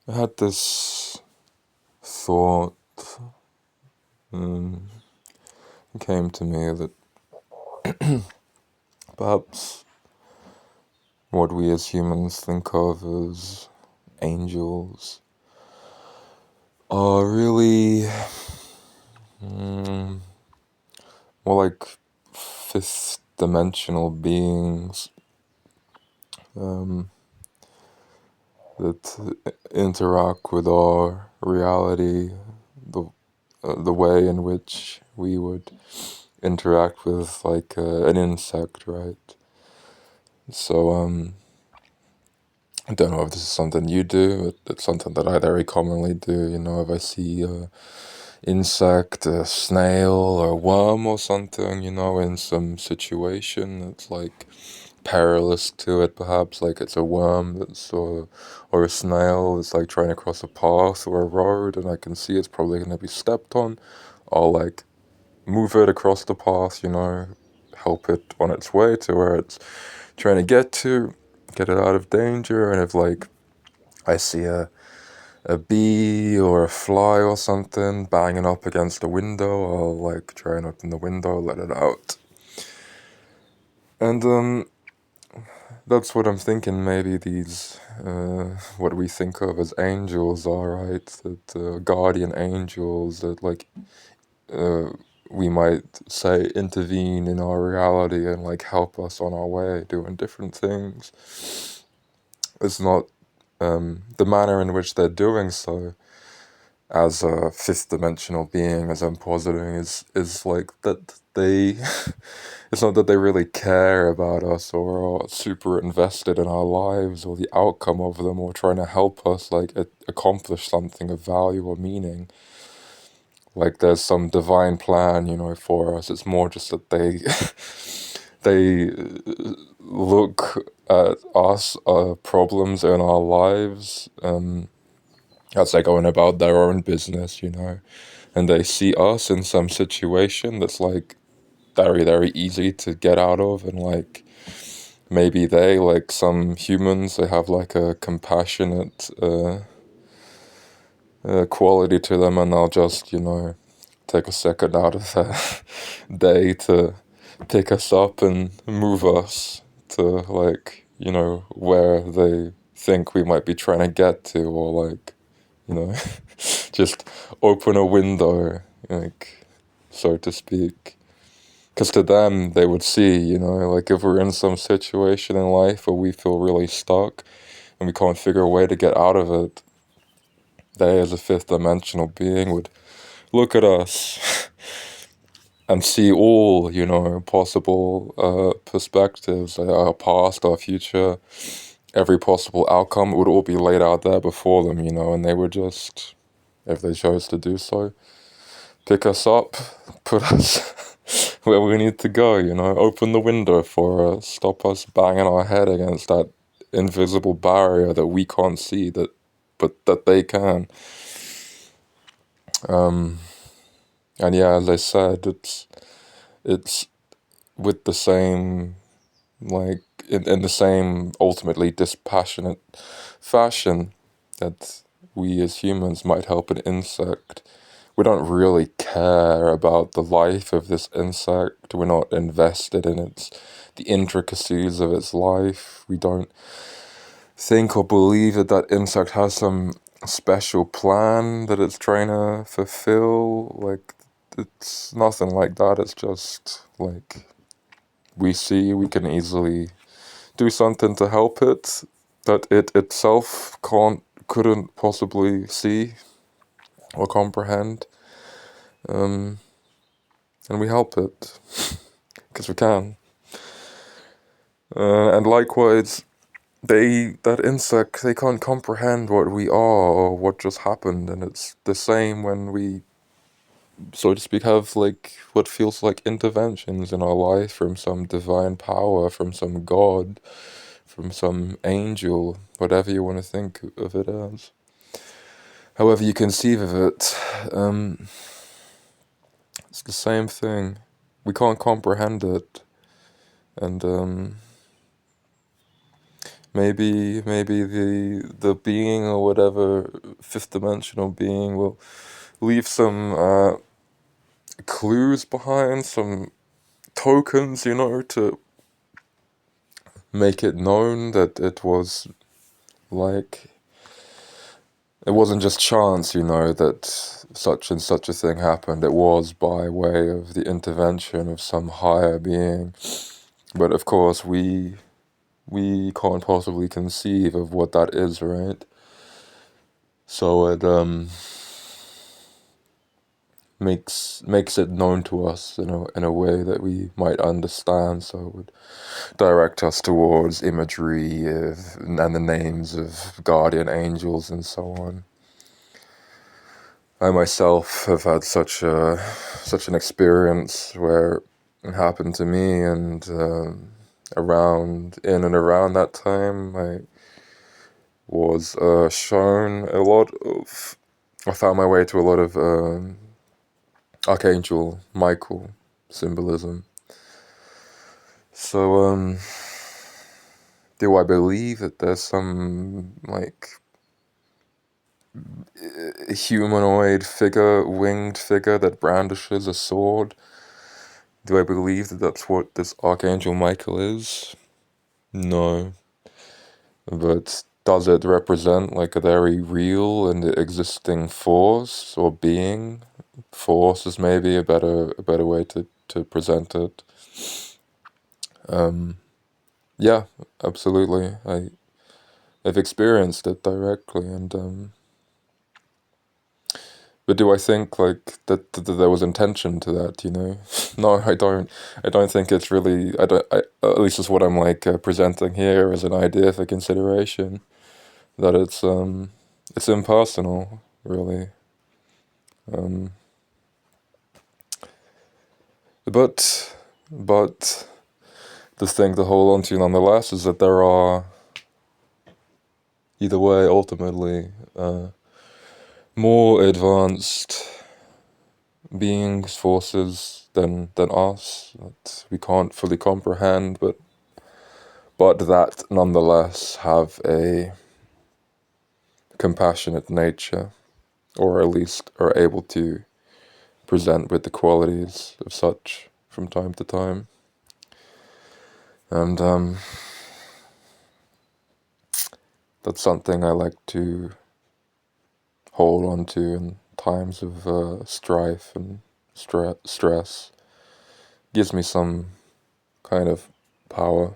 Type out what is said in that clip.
I had this thought um, came to me that perhaps what we as humans think of as angels are really mm, more like fifth dimensional beings um, that interact with our reality the the way in which we would interact with like an insect, right? So I don't know if this is something you do. It's something that I very commonly do. If I see a insect, a snail, or a worm or something, in some situation that's like perilous to it, perhaps like it's a worm or a snail that's like trying to cross a path or a road, and I can see it's probably going to be stepped on. I'll like move it across the path, help it on its way to where it's trying to get it out of danger. And if like I see a bee or a fly or something banging up against the window, I'll like try and open the window, let it out. And that's what I'm thinking. Maybe these, what we think of as angels are, right? That guardian angels that like uh, we might say intervene in our reality and like help us on our way doing different things. It's not the manner in which they're doing so as a fifth dimensional being, as I'm positing, is like that they it's not that they really care about us or are super invested in our lives or the outcome of them or trying to help us like accomplish something of value or meaning. Like there's some divine plan, for us. It's more just that they they look at us, problems in our lives, as they're going about their own business, and they see us in some situation that's like very, very easy to get out of, and like maybe they, like some humans, they have like a compassionate quality to them, and they'll just, take a second out of their day to pick us up and move us to like, where they think we might be trying to get to, or like, just open a window, like, so to speak. Because to them, they would see, like if we're in some situation in life where we feel really stuck and we can't figure a way to get out of it, they, as a fifth dimensional being, would look at us and see all, possible perspectives, our past, our future, every possible outcome. It would all be laid out there before them, and they would just, if they chose to do so, pick us up, put us where we need to go, open the window for us, stop us banging our head against that invisible barrier that we can't see, but that they can. And yeah, as I said, it's with the same, like in the same ultimately dispassionate fashion that we as humans might help an insect. We don't really care about the life of this insect. We're not invested in the intricacies of its life. We don't think or believe that that insect has some special plan that it's trying to fulfill. Like, it's nothing like that. It's just like we can easily do something to help it that it itself couldn't possibly see or comprehend. Um, and we help it because we can. And likewise, that insect, they can't comprehend what we are or what just happened, and it's the same when we, so to speak, have like what feels like interventions in our life from some divine power, from some god, from some angel, whatever you want to think of it as. However you conceive of it, it's the same thing. We can't comprehend it, and maybe the being or whatever fifth dimensional being will leave some clues behind, some tokens, to make it known that like it wasn't just chance, that such and such a thing happened. It was by way of the intervention of some higher being. But of course, we can't possibly conceive of what that is, right? So it makes it known to us in a way that we might understand. So it would direct us towards imagery and the names of guardian angels and so on. I myself have had such an experience where it happened to me, and in and around that time, I was shown a lot of. I found my way to a lot of Archangel Michael symbolism. So, do I believe that there's some like humanoid figure, winged figure that brandishes a sword? Do I believe that that's what this Archangel Michael is? No. But does it represent like a very real and existing force or being? Force is maybe a better way to present it. Yeah, absolutely. I've experienced it directly, and but do I think like that there was intention to that? No, I don't. I don't think it's really. I don't. At least it's what I'm like presenting here as an idea for consideration. That it's impersonal, really. Um, but the thing to hold on to nonetheless is that there are either way ultimately more advanced beings, forces than us that we can't fully comprehend, but that nonetheless have a compassionate nature, or at least are able to present with the qualities of such from time to time. And that's something I like to hold on to in times of strife and stress. Gives me some kind of power.